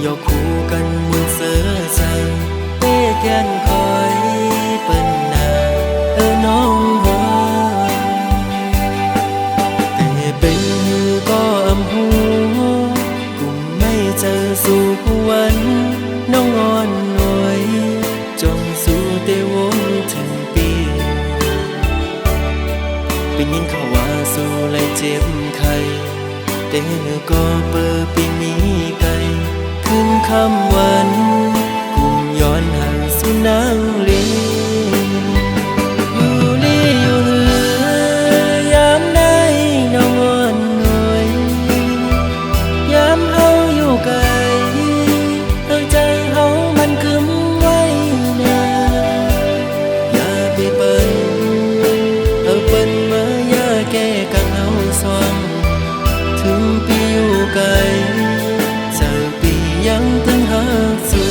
ยอคู่กันมุนเสือใจเต้แกนคอยเปิ้นนาน้องหัวแต่เป็นก็อำหูกุมไม่เจอสู่วันน้องอ่อนหน่วยจงสู่เตวงถึงปีเป็นยินเขาว่าสู่ไล่เจ็บไข้แต่ก็เปิดปีมีไกลขึ้นคำวันกุมย้อนห่างสู่นางลีอยู่ลีอยู่เหือยามได้น้องอ่อนหน่วยยามเฮาอยู่ไกลใจเฮามันคึมไว้นาอย่าไปเปิ้นเปิ้นมาอย่าแก้กังเฮาสว่างถึงปีอยู่ไกลเจอปียังตึงหาสู่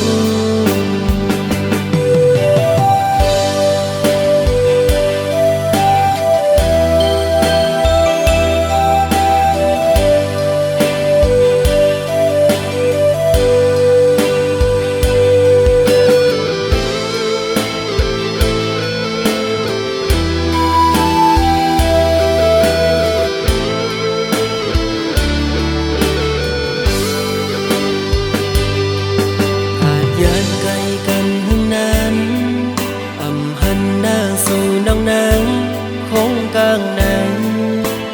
กลางนั้น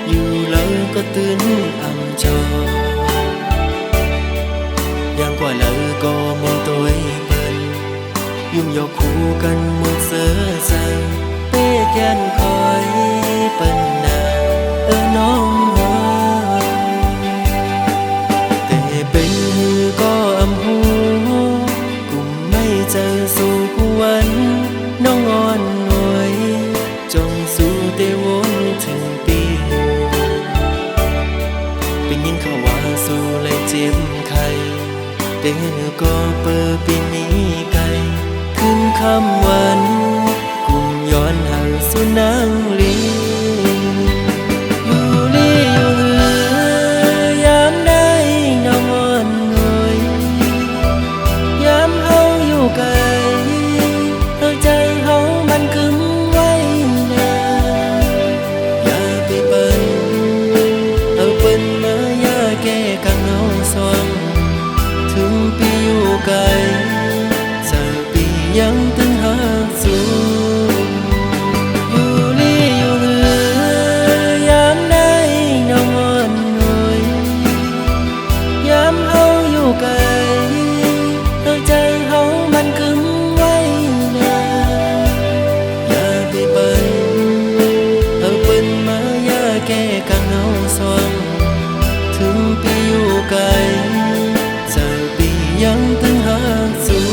อยู่แล้วก็ตื่นอ่ำจออย่างกว่าแล้วก็มองตัวเปิ้นยุ่มยอคู่กันมุนเสือใจเต้แกนคอยเปิ้นนาน้องหัวแต่เป็นก็อำหูกุมไม่เจอสู่วันน้องอ่อนหน่วยจงสู่เตวงถึงปีเป็นยินเขาว่าสู่ไล่เจ็บไข้แต่ก็เปิดปีมีไกลขึ้นคำวันกุมย้อนห่างสู่นางลีอยู่ลีอยู่เหือยามได้น้องอ่อนหน่วยยามเฮาอยู่ไกลใจเฮามันคึมไว้นาอย่าไปเปิ้นเปิ้นมาอย่าแก้กังเฮาสว่างถึงปีอยู่ไกลเจอปียังตึงหาสู่อยู่ลีอยู่เหือยามได้น้องอ่อนหน่วยยามเฮาอยู่ไกลใจเฮามันคึมไว้นาอย่าไปเปิ้นเปิ้นมาอย่าแก้กังเฮาสว่างถึงปีอยู่ไกลเจอปียังตึงหาสู่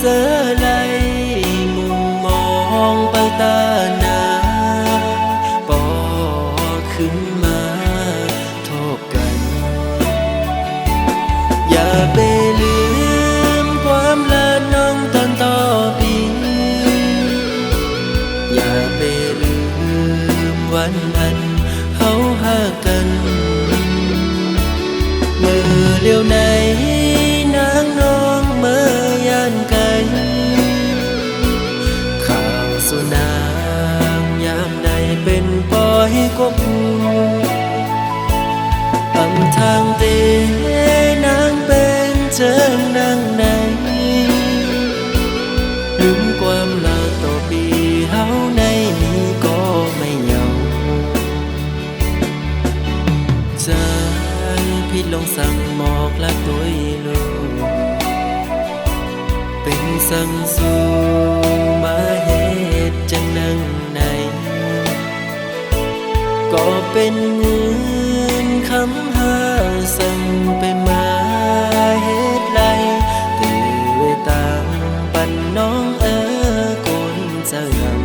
เสือไหลมุมมองไปตาหนาปอขึ้นมาโทษกันอย่าไปลืมความละน้องตอนต่อปีอย่าไปลืมวันนั้นเฮาหากันมือเลี้ยวไหนนางน้องเมื่อยานไกลข่าวสุนางยามใดเป็นปล่อยกบอำทางเตนางเป็นเชิงนางไหนลืมความลาต่อปีเฮาในนี้ก็ไม่เหงาใจพี่ลงสั่งหมอกละตัวลูกเป็นสั่งสู่มาเหตุจังนั่งในก็เป็นเงินคำหาสั่งไปมาเหตุไรตื่นไว้ตามปันน้องกุนเจ้ายัง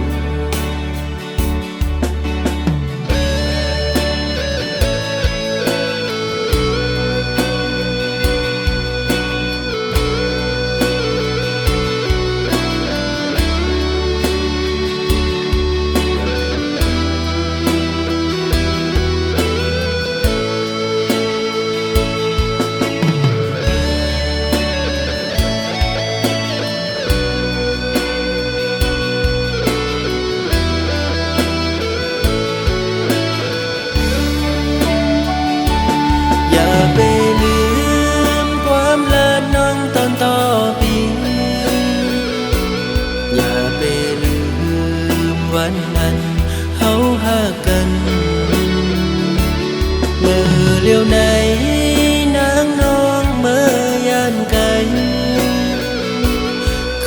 ไปลืมความละน้องตอนต่อปีอย่าไปลืมวันนั้นเฮาหากันเมื่อเลี้ยวไหนนางน้องเมื่อยานไกล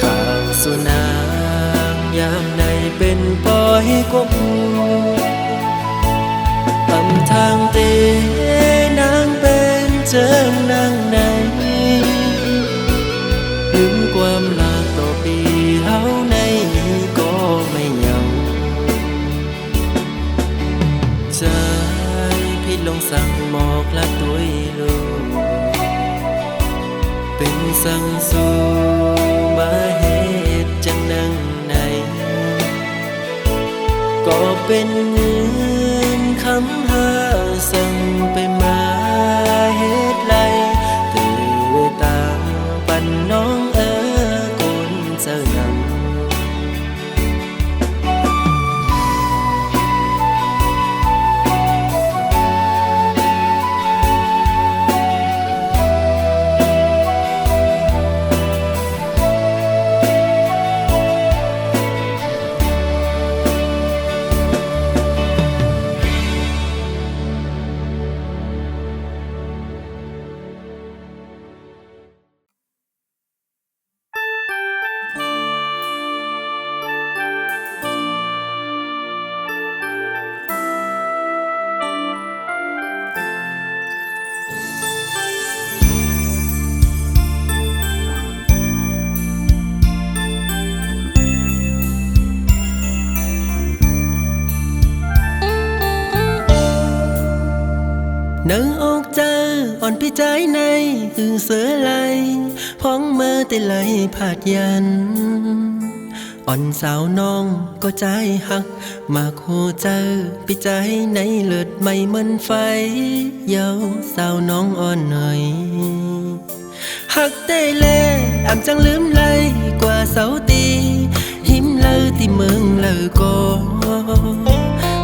ข่าวสุนางยามใดเป็นปล่อยกบอำทางเตนางเป็นเจิงนางไหนลืมความลาต่อปีเฮาในนี้ก็ไม่เหงาใจพี่ลงสั่งหมอกละตัวลูกเป็นสั่งสู่มาเหตุจังนั่งไหนก็เป็นเงินคำหาสั่งไปมาเหตุไรตื่นไว้ตามปันน้องกุนเจ้ายัง nâng ốc cha on pi trái này từ xưa lại hoang mơ tê lại phạtยัน อ่อนสาวน้องก็ใจหักมากหัวใจปีใจในเลือดไม่เหมือนไฟเยาสาวน้องอ่อนหน่อยหักเต้เล่อ่ำจังลืมไหลกว่าเสาตีหิมเลยที่เมืองเลยก็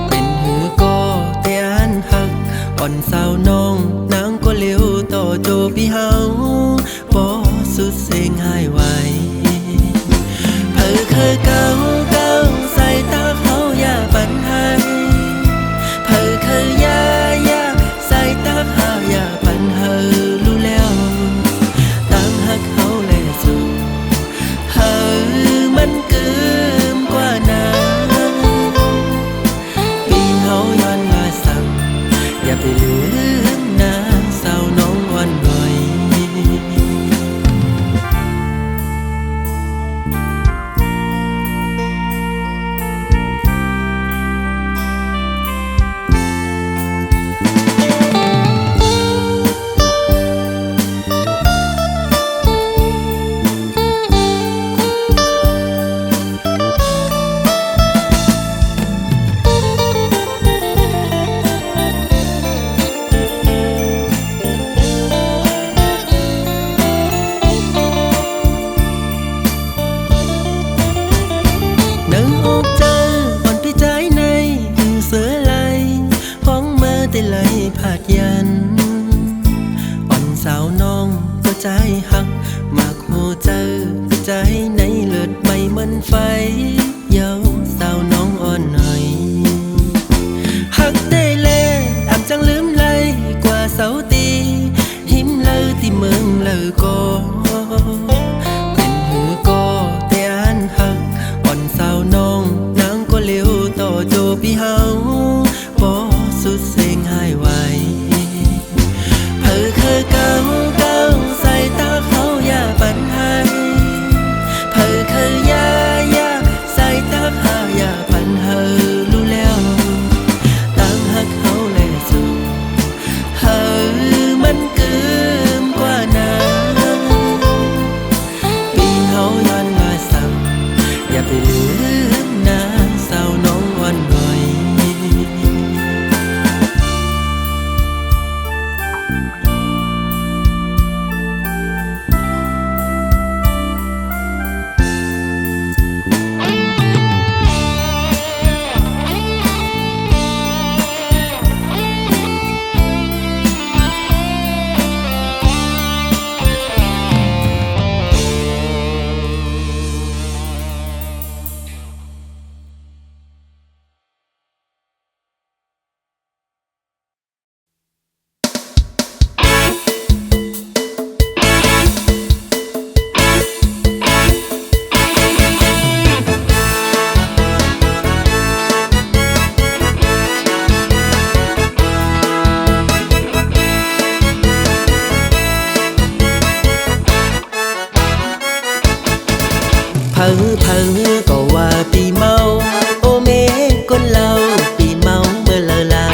เป็นหือก็แต่อันหักอ่อนสาวน้องนางก็เลี้ยวต่อโจพี่เฮาบ่สุดเสียงหายไวเคยเก่าใส่ตาเขาอย่าปันให้เคยยาใส่ตาเขาอย่าปันเฮอรู้แล้วตั้งหักเขาแลสู่มันเกิมกว่านั้นปีเฮาย้อนลาสั่งอย่าไปลืมนะสาวน้องอ่อนหน่อย ผาดยันอ่อนสาวน้องก็ใจหักมากหัวเจอใจในเลือดไม่เหมือนไฟเย้าสาวน้องอ่อนหน่อยหักได้แลอ่ำจังลืมเลยกว่าเสาตีหิมเลยที่เมืองเลยก็เป็นหูก็แต่อันหักอ่อนสาวน้องนางก็เลี้ยวต่อโจพี่เฮาบ่สุดเสียงหายไวคือเก่าเก่าใส่ตาเขาอย่าปันให้คือยายาใส่ตาเขาอย่าปันเฮอรู้แล้วตั้งหักเขาแลสู่มันเกิมกว่านั้นปีเฮาย้อนมาสั่งอย่าไปลืมนะสาวน้องอ่อนบ่อยก็ว่าปีเมาโอเมคนเล่าปีเมาเมื่อลา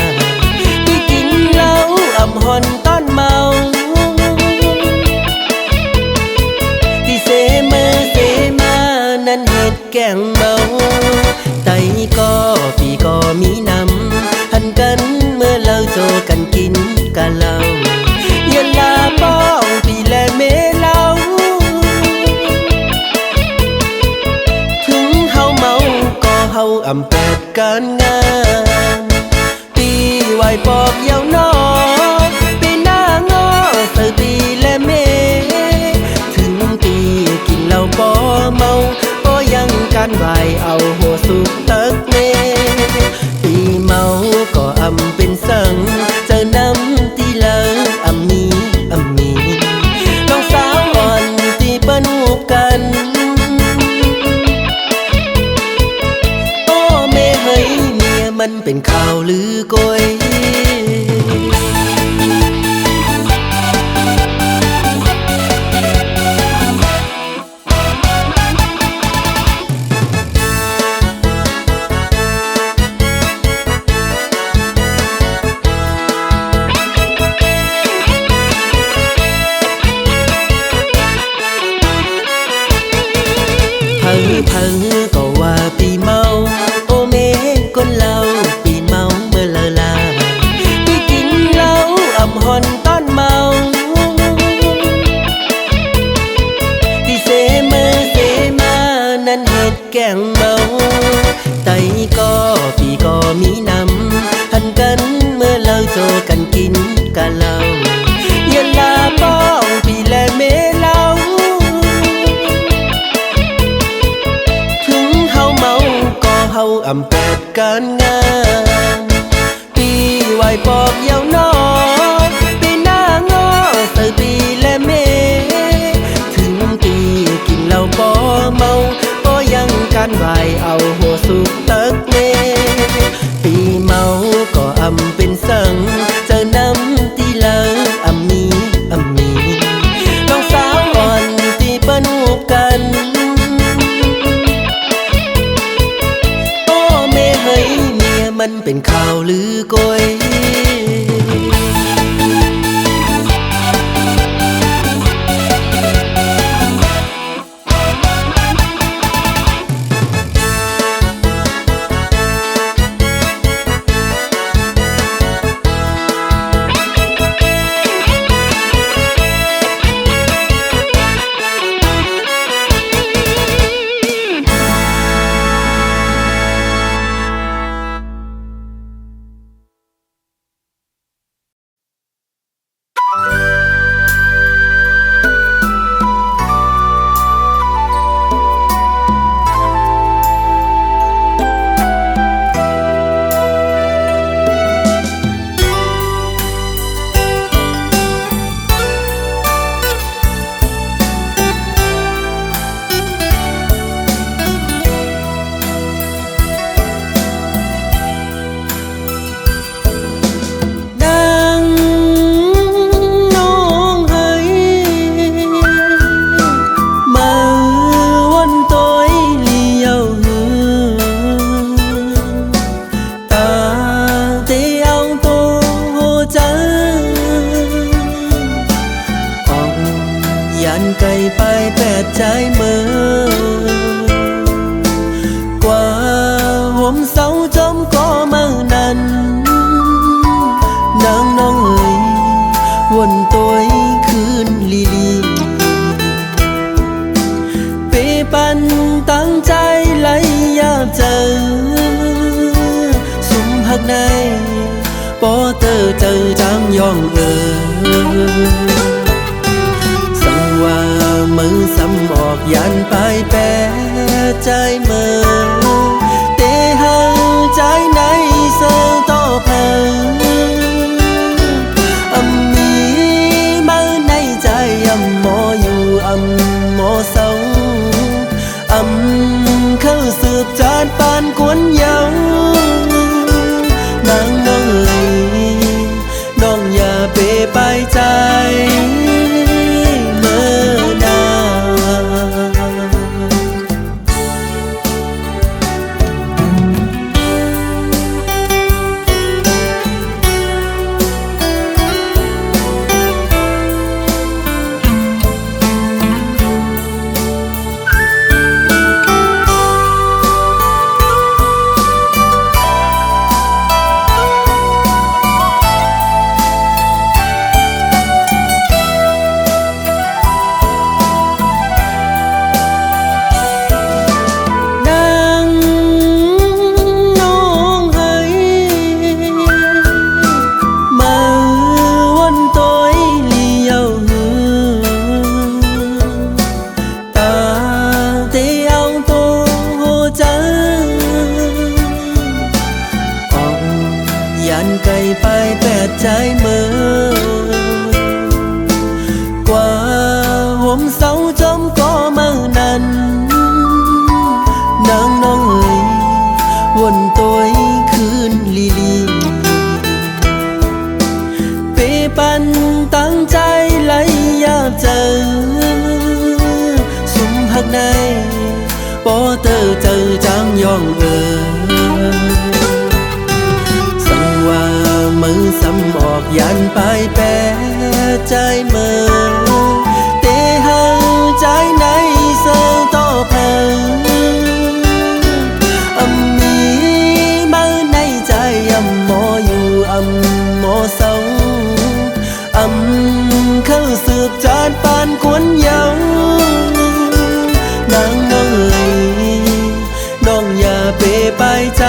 พี่กินเหล้าอ่ำหอนตอนเมาที่เสมือเสมานั้นเหตุแกงเมาไตก็พี่ก็มีนำหันกันเมื่อเราโจกันกินกันเหล้ายันลาป้องพี่และเมเล่าเฮาอำแปดการงานปีไหวปอกเยาวนอปีหน้างอเสือปีและเมถึงปีกินเหล้าบ่เมาก็ยังการไหวเอาหัวสุกตักเมปีเมาก็อำเป็นสังเจอน้ำที่เลิกอำมีน้องสาวอ่อนที่เปิ้นหูกันมันเป็นข่าวลือโกยพังก็ว่าปีเมาโอเมคนเล่าปีเมาเมื่อลาพี่กินเหล้าอ่ำหอนตอนเมาที่เสมือเสมานั้นเหตุแกงเมาไตก็พี่ก็มีนำหันกันเมื่อเราโจกันกินกันเหล้ายันลาป้องพี่และเมเล่าเฮาอำแปดการงานปีไหวปอกเยาวนอปีหน้างอเสือปีและเมถึงปีกินเหล้าบ่เมาก็ยังการไหวเอาหัวสุกตักเมปีเมาก็อำเป็นสังเจอน้ำที่เลิกอำมีน้องสาวอ่อนที่เปิ้นหูกันมันเป็นข่าวลือโกย ดใจเมื่อกว่าห่มเสาจมก็เมื่อนั้นนางน้องเอ๋ยวนตัวคืนลีลีเปปันตั้งใจไหลยาบเจอสุมหักในปอเตอเจอจางยองสังว่ามือซ้ำออกยันไปแปะใจเมื่อเตหังใจในเสือต่อเพลิมีมาในใจหมออยู่หมอเศร้าเข้าสืบจานปานกวนเยานางน้องเอ๋ยน้องอย่าเปไปใจเมื่อนไกลไปแปดใจเมื่อกว่าห่มเสาจมก็เมื่อนั้นนางน้องเอ๋ยวนตัวคืนลีลีเปปันตั้งใจไหลยาบเจอสุมหักในปอเตอเจอจางยองว่ามือซ้ำออกยันไปแปะใจเมื่อเตหังใจในเสือต่อเพลิมีมาในใจหมออยู่หมอเศร้าเข้าสืบจานปานกวนเยานางน้องเอ๋ยน้องอย่าเปไปใจ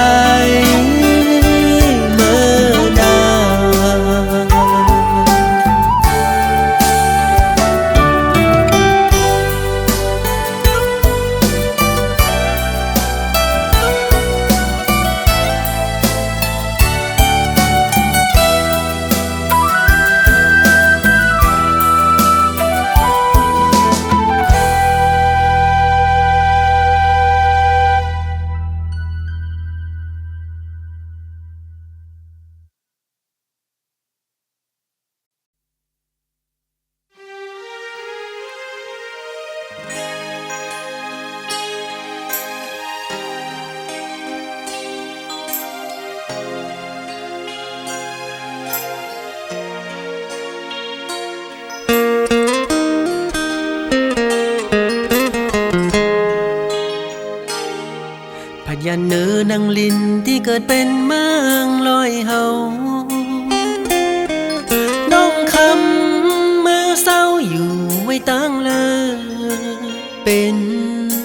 อย่าเนื้อนางลินที่เกิดเป็นเมืองลอยเฮาน้องคำเมื่อเศร้าอยู่ไว้ตั้งเลยเป็น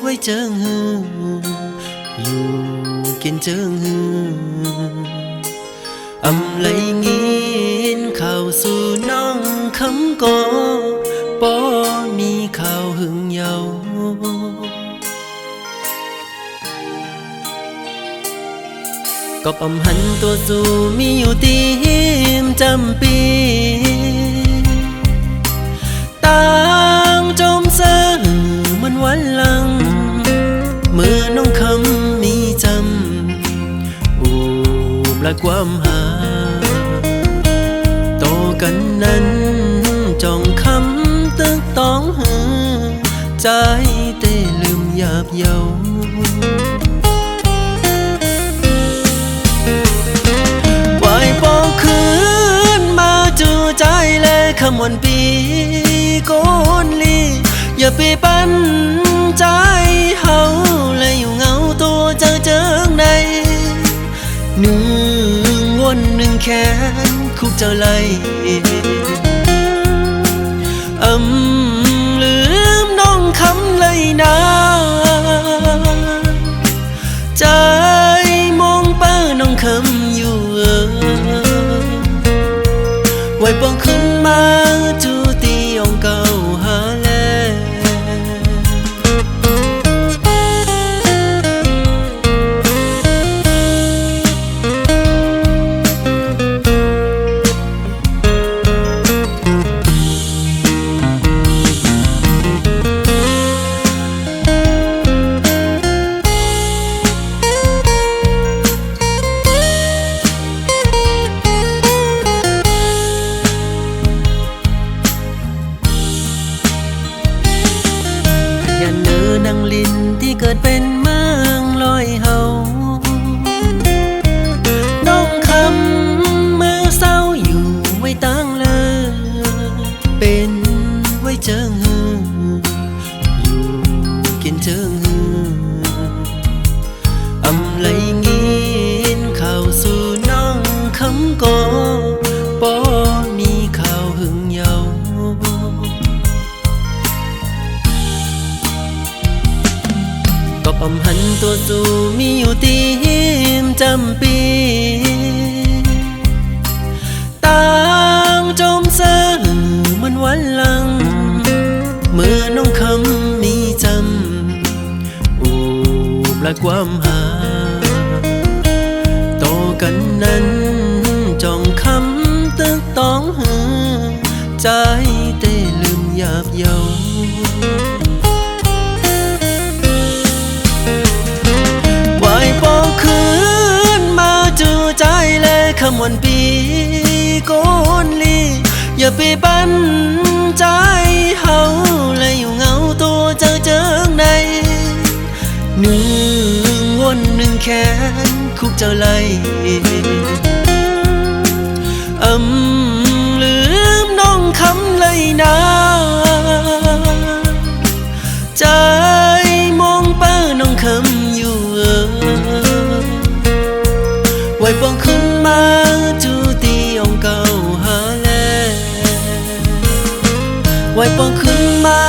ไว้เจิงหืออยู่กินเจิงหือเลยงินเข้าสู่น้องคำก็บ่มีข่าวหึงเยาก็หันตัวสู่มีอยู่ตีมจำปีต่างจมเสื่อมันวันหลังเมื่อน้องคำมีจำอูบและความหาโตกันนั้นจ้องคำตึกต้องหือใจเต้ลืมหยาบเยาคำวันปีโกนลีย อย่าไปปั้นใจเฮาและอยู่เงาตัวเจิงในหนึ่งวนหนึ่งแขนคุกเจ้าไลลืมน้องคำเลยนะใจมองเป้าน้องคำอยู่ไว้ปองขึ้นมาจูตีองเก่าหาแลนางลินที่เกิดเป็นเมืองลอยเฮาน้องคำมือเศร้าอยู่ไว้ตั้งเลยเป็นไว้เจิงหืออยู่กินเจิงหือไหลงินเข้าสู่น้องคำก็บ่มีข่าวหึงเยาก็อมหันตัวสู่มีอยู่ตีมจำปีต่างจมเสื่อมันวันหลังเมื่อน้องคำมีจำอูบและความหาต่อกันนั้นจองคำตึกต้องหือใจเต้ลืมหยาบเยาใจและคำวันปีโกนลีอย่าไปปั้นใจเฮาและอยู่เงาตัวเจิงในหนึ่งวนหนึ่งแขนคุกเจ้าไลลืมน้องคำเลยนะใจมองเป้าน้องคำอยู่ไว้ปองขึ้นมาจูตีองเก่าหาแลไว้ปองขึ้นมา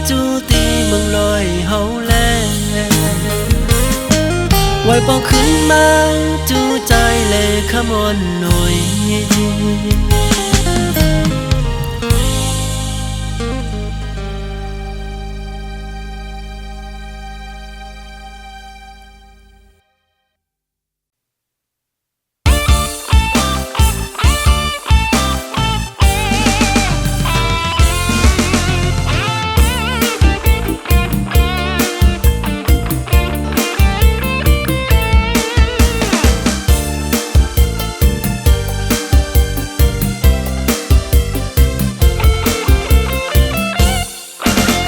จูตีเมืองลอยเฮาแลไว้ปองขึ้นมาจูใจแลขมอนหน่อย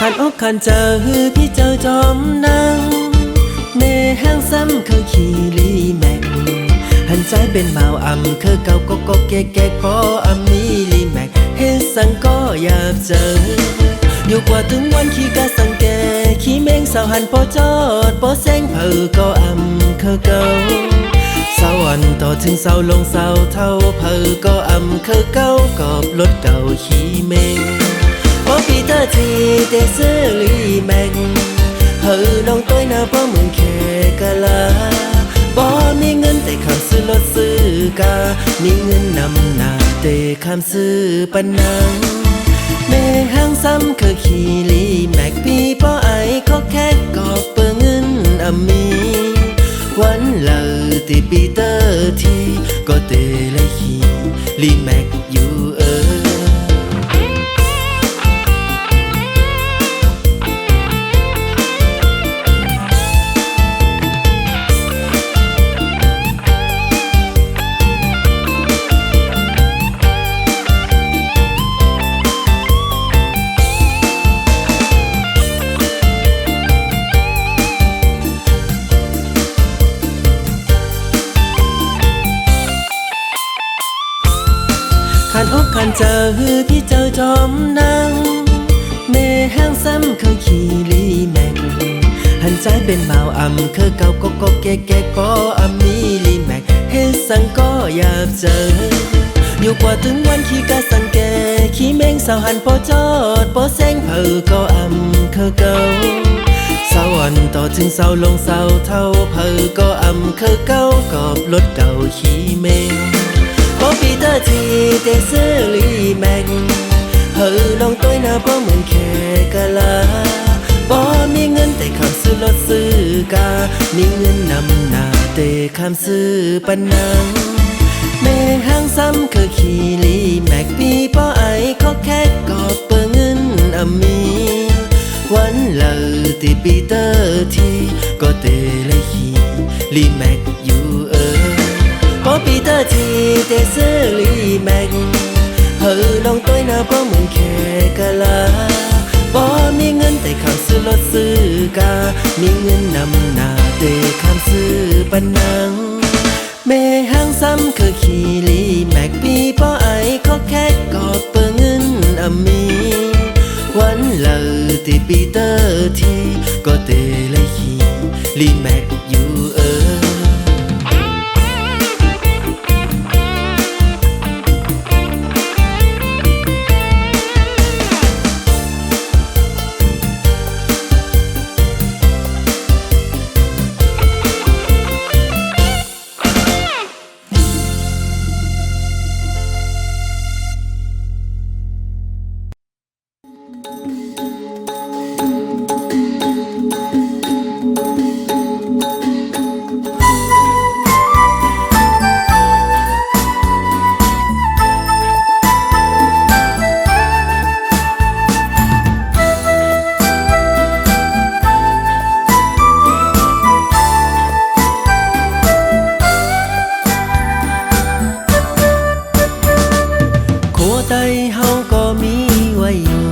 ขันอกขันเจอพี่เจอจอมนางเน่ห้างซ้ำคือขี่ลีแม็กหันใจเป็นเมาคือเก่าก็แก่พอมีลีแม็กเฮ็ดสังก็อยากเจออยู่กว่าถึงวันขี่กะสังแกขี่เม้งสาวหันพอจอดพอแสงเผอก็คือเก่าสาวอันต่อถึงสาวลงสาวเท่าเผอก็คือเก่ากอบรถเก่าขี่เม้งพอปีเตอร์ทีเตซื้อลีแม็กน้องต้อยนาพ่อเมืองแค่กะลาบ่มีเงินแต่คำซื้อรถซื้อกามีเงินนำหน้าแต่คำซื้อปนังแม่ห้างซ้ำคือขี่ลีแม็กปีพ่อไอเขาแค่กอบเปิงเงินมีวันเลอที่ปีเตอร์ทีก็เตเลยขี่ลีแม็กอยู่ขันอกขันเจอพี่เจอจอมนางแม่ ห้างซ้ำคือขี่ลีแม็กหันใจเป็นบ่าวอ่ำคือเก่าก็แก่ก็อ่ำมีลีแม็กเฮ็ดสังก็อยากเจออยู่กว่าถึงวันขี่กะสังแกขี่เม้งสาวหันพอจอดพอแสงเผอก็อ่ำคือเก่าสาวอ่อนต่อถึงสาวลงสาวเท่าเผอก็อ่ำคือเก่ากอบรถเก่าขี่เม้งพอปีเตอร์ทีเตซื้อลีแม็กเฮอลองต้อยหน้าบ่เหมือนแค่กะลาบ่มีเงินแต่คำซื้อรถซื้อกามีเงินนำหน้าแต่คำซื้อปันนังแม่ห้างซ้ำคือขี่ลีแม็กปีป้อไอเขาแค่กอบเปิงเงินอามีวันเลยตีปีเตอร์ทีก็เตเลยขี่ลีแม็กอยู่พอปีเตอร์ทีเตซื้อลีแม็กเฮอลองต้อยหน้าบ่เหมือนแค่กะลาบ่มีเงินแต่คำซื้อรถซื้อกามีเงินนำหน้าแต่คำซื้อปันนังแม่ห้างซ้ำคือขี่ลีแม็กปีป้อไอเขาแค่กอบเปิงเงินอามีวันเลยตีปีเตอร์ทีก็เตเลยขี่ลีแม็กอยู่ไตเฮาก็มีไว้อยู่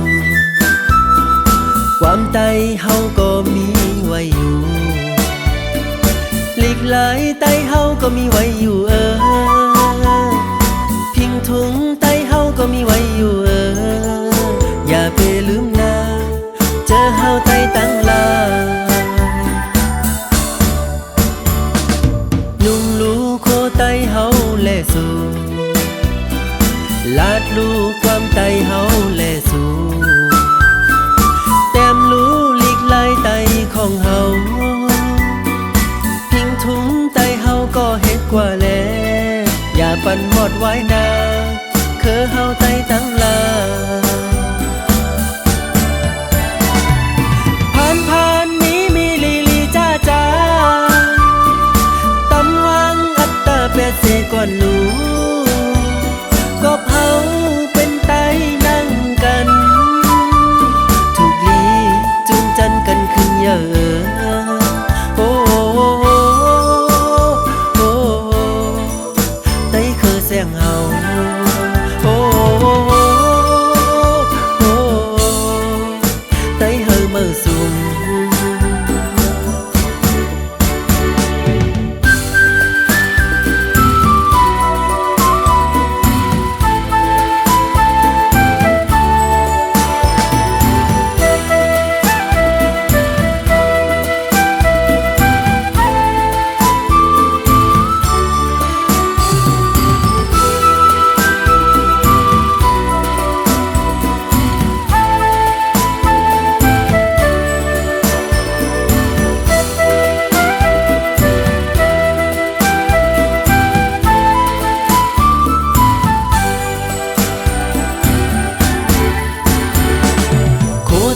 ความไตเฮาก็มีไว้อยู่หลีกหลายไตเฮาก็มีไว้อยู่พิงถุงไตเฮาก็มีไว้อยู่อย่าไปลืมนะเจอเฮาไตตั้งลานุ่งลูโคไตเฮาแลสู่ลาดลูความไตเฮาแลสู่แต้มลูลีกลายไตของเฮาพิงถุงไตเฮาก็เฮ็ดกว่าแลอย่าปั่นหมดไว้นาคือเฮาไตตั้งลาผ่านนี้มีลีจ้าจ้าตำวังอัตตาเปเสก่อนลูก็เฮาเป็นไตนั่งกันถูกลีจูงจันกันขึ้นเยอะโอ้โอ้ไตคือแสงเฮาโอ้โอ้ไตเฮาเมื่อสุม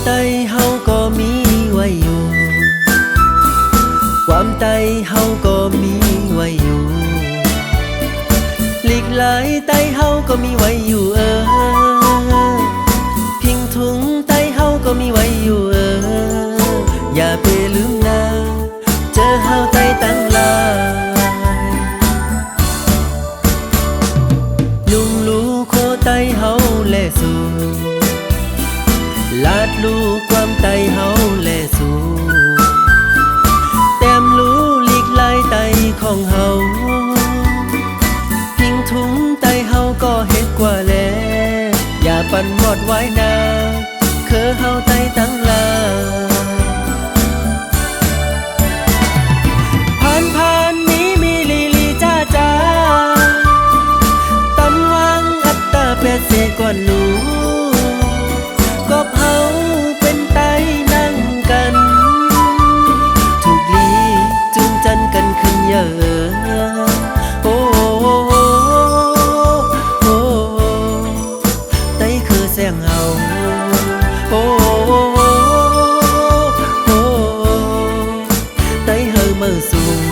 ไตเฮาก็มีไว้อยู่ความไตเฮาก็มีไว้อยู่หลีกหลายไตเฮาก็มีไว้อยู่พิงถุงไตเฮาก็มีไว้อยู่อย่าไปลืมนะเจอเฮาไตตั้งลานุ่งลูโคไตเฮาแลสู่ลาดลูความไตเฮาแลสู่แต้มลูลีกลายไตของเฮาพิงถุงไตเฮาก็เฮ็ดกว่าแลอย่าปั่นหมดไว้นาคือเฮาไต ก่อนรู้ก็เผาเป็นไตนั่งกันถูกลีจูงจันกันขึ้นเยอะโอ้โอ้ไตคือแสงเอาโอ้โอ้ไตเฮอเมื่อสูง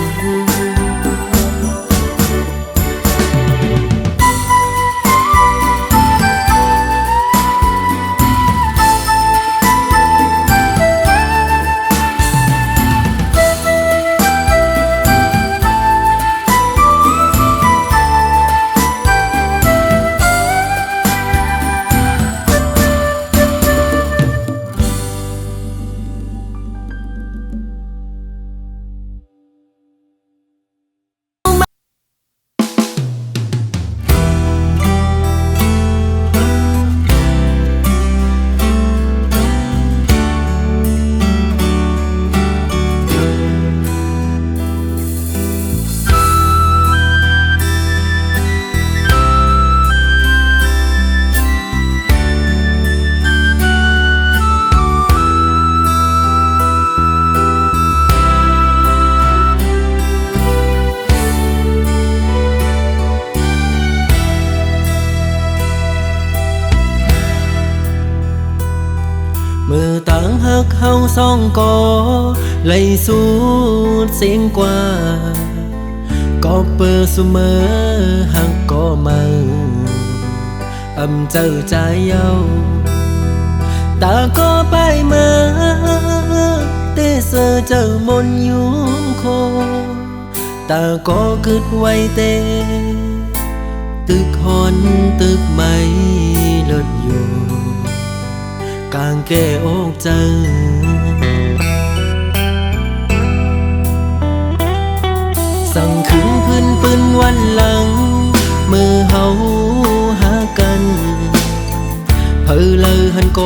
มือต่างหักเฮาสองก่อไล่สู้เสียงกว่าก็เปิดเสมอหักก็มาเจอใจเย้าตาก็ไปมาเตเสอเจอมนยุ่งโคตาก็กึดไว้เตตึกหอนตึกไม่ลดอยู่กางแก้อกเจอสั่งขึ้นพื้นปืนวันหลังมือเฮาหากันเพอเลยหันโก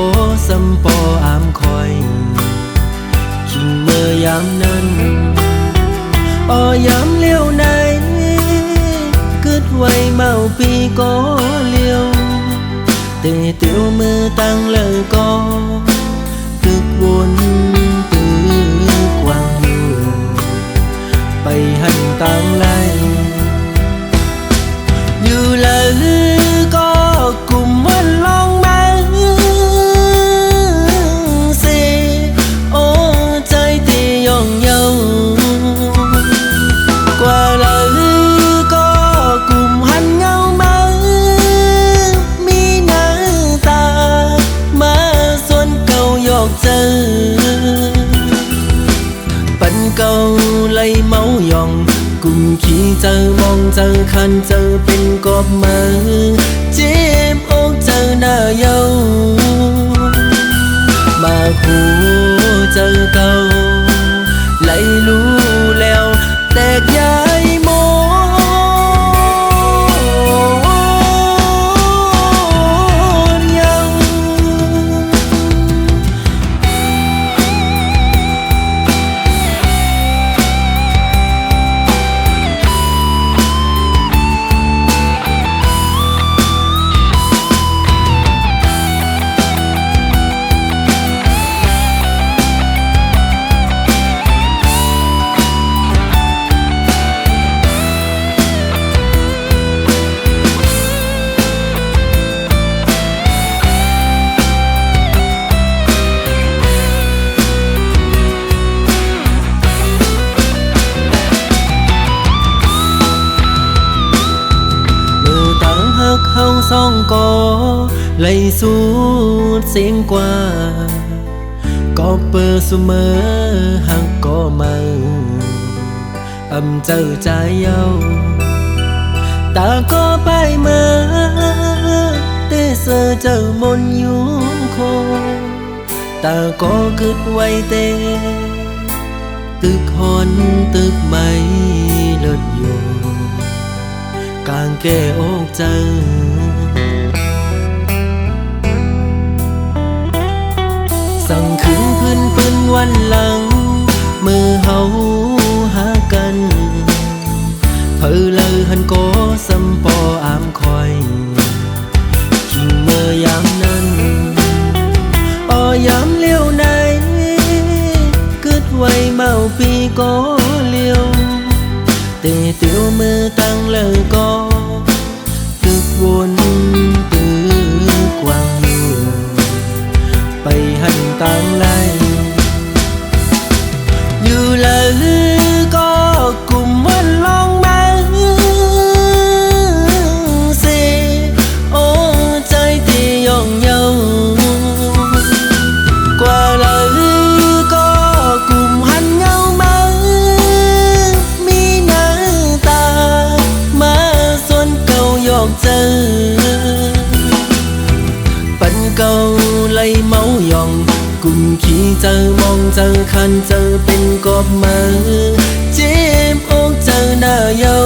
สัมปออามคอยคิงเมื่อยามนั้นยามเลี้ยวในกึดไว้เมาปีก็เลี้ยวเตะเตียวมือตั้งเลยก็ตึกวนตึกวางอยู่ไปหันตั้งไลอยู่เลยก็กลุ่มวันลองมาสิโอ้ใจตีย่องเยาเก่าไล่เมาหยองกุมขี้เจอมองเจอคันเจอเป็นกอบมือเจ็บอกเจอหน้าเยามาหูเจอเก่าไล่รู้แล้วแตกย้ายโมเฮาสองก่อไล่สู้เสียงกว่าก็เปิดเสมอหักก็มาเจอใจเย้าตาก็ไปมาเตเสอเจอมนยุ่งโคตาก็กึดไว้เตตึกหอนตึกไม่ลดอยู่กางแก้อกเจอสั่งขึ้นพื้นปืนวันหลังมือเฮาหากันเพอเลยหันโกสัมปออามคอยคิงเมื่ ยามนั้นยามเลี้ยวไหนกึดไว้เมาปีก็เลี้ยวเตะเตียวมือตั้งเลยก็ตึกวนตึกกวางอยู่ไปหันต่างไลอยู่เลยก็กลุ่มวันลองมาเสโอ้ใจที่ย่องเยาไม้ยองกลุ่มขี้เจอมองเจอคันเจอเป็นกบมือเจ็บอกเจอหน้าเยา